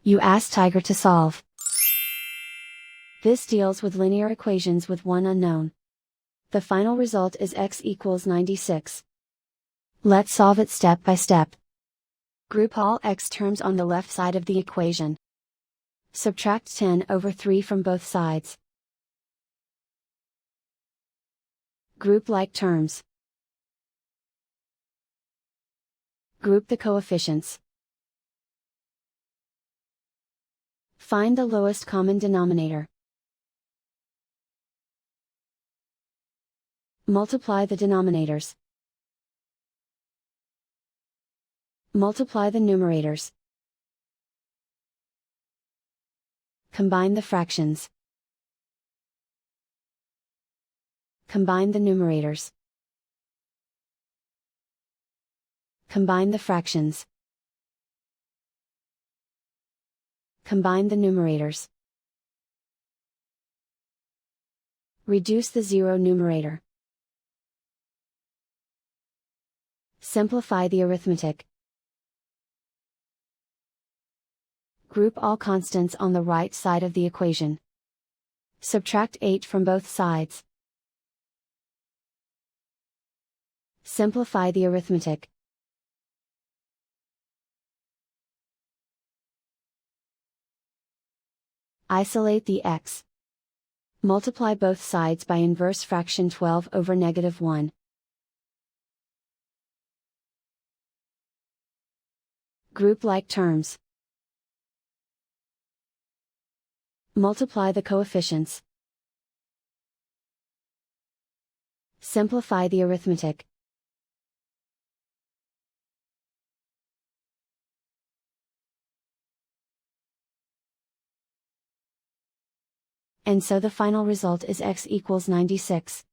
You ask Tiger to solve. This deals with linear equations with one unknown. The final result is x equals 96. Let's solve it step by step. Group all x terms on the left side of the equation. Subtract 10 over 3 from both sides. Group like terms. Group the coefficients. Find the lowest common denominator. Multiply the denominators. Multiply the numerators. Combine the fractions. Combine the numerators. Combine the fractions. Combine the numerators. Reduce the zero numerator. Simplify the arithmetic. Group all constants on the right side of the equation. Subtract 8 from both sides. Simplify the arithmetic. Isolate the x. Multiply both sides by inverse fraction 12 over -1. Group like terms. Multiply the coefficients. Simplify the arithmetic. And so the final result is x equals 96.